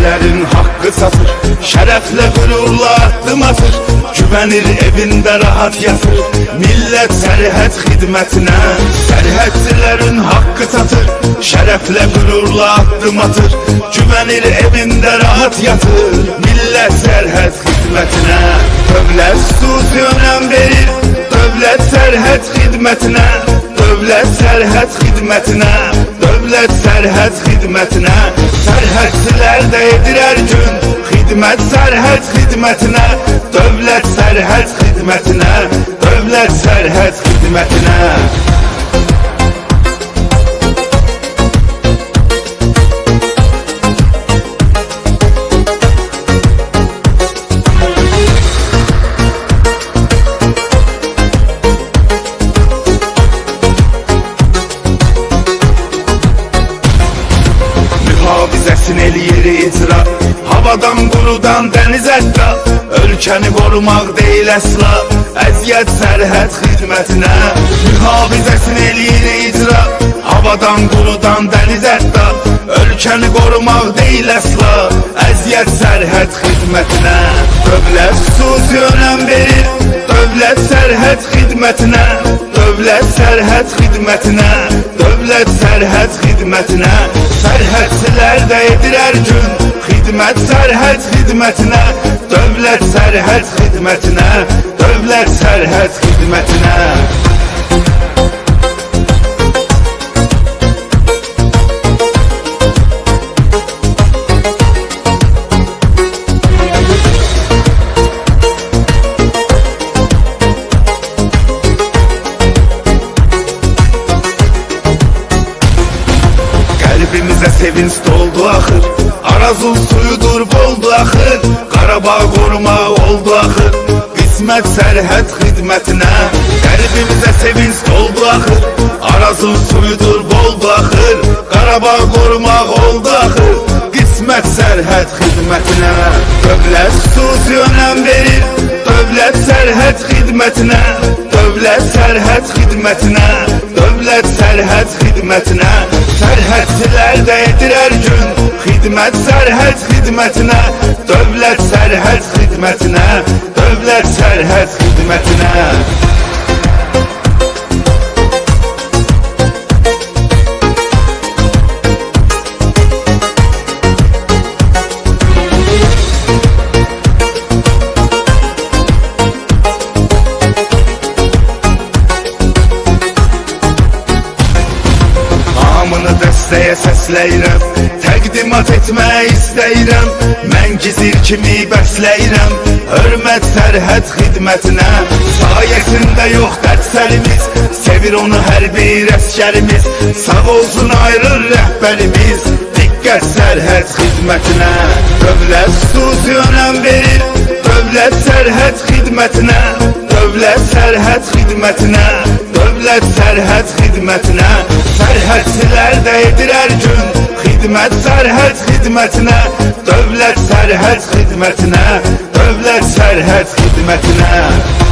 Sərhədçilərin haqqı satır, şərəflə qürurla addım atır, güvənir evində rahat yatır, millət sərhəd xidmətinə. Sərhədçilərin haqqı satır, şərəflə qürurla addım atır, güvənir evində rahat yatır, millət sərhəd xidmətinə. Dövlət xüsusi önəm verir, dövlət sərhəd xidmətinə, dövlət sərhəd xidmətinə, dövlət sərhəd xidmətinə. Sərhədçilər də edir hər gün xidmət sərhəd xidmətinə, dövlət sərhəd xidmətinə, dövlət sərhəd xidmətinə. Mühafizəsin eləyir icra, havadan qurudan dəniz ətda, ölkəni qorumaq deyil əsla, əziyyət sərhəd xidmətinə. Mühafizəsin eləyir icra, havadan qurudan dəniz ətda, ölkəni qorumaq deyil əsla, əziyyət sərhəd xidmətinə. Dövlət xüsusi önəm verir, dövlət sərhəd xidmətinə, dövlət sərhəd xidmətinə, dövlət sərhəd xidmətinə. Sərhədçilər də edir hər gün xidmət sərhəd xidmətinə, dövlət sərhəd xidmətinə, dövlət sərhəd xidmətinə. Qəlbimizə sevinç doldu axır, Arazın suyudur boldu axır, Qarabağ qorumaq oldu axır, qismət sərhəd xidmətinə. Qəlbimizə sevinç doldu axır, Arazın suyudur boldu axır, Qarabağ qorumaq oldu axır, qismət sərhəd xidmətinə. Dövlət xüsusi önəm verir, dövlət sərhəd xidmətinə, dövlət sərhəd xidmətinə, dövlət sərhəd xidmətinə. Sərhədçilər də edir hər gün xidmət sərhəd xidmətinə, dövlət sərhəd xidmətinə, dövlət sərhəd xidmətinə. Dəstəyə səsləyirəm, təqdimat etmək istəyirəm, mən gizir kimi bəsləyirəm, hörmət sərhəd xidmətinə. Sayəsində yox dərslərimiz, sevir onu hər bir əskərimiz, sağ olsun ayrır rəhbərimiz, diqqət sərhəd xidmətinə. Dövlət xüsusi önəm verir, dövlət sərhəd xidmətinə, dövlət sərhəd xidmətinə, dövlət sərhəd xidmətinə. Sərhədçilər də edir hər gün xidmət sərhəd xidmətinə, dövlət sərhəd xidmətinə, dövlət sərhəd xidmətinə.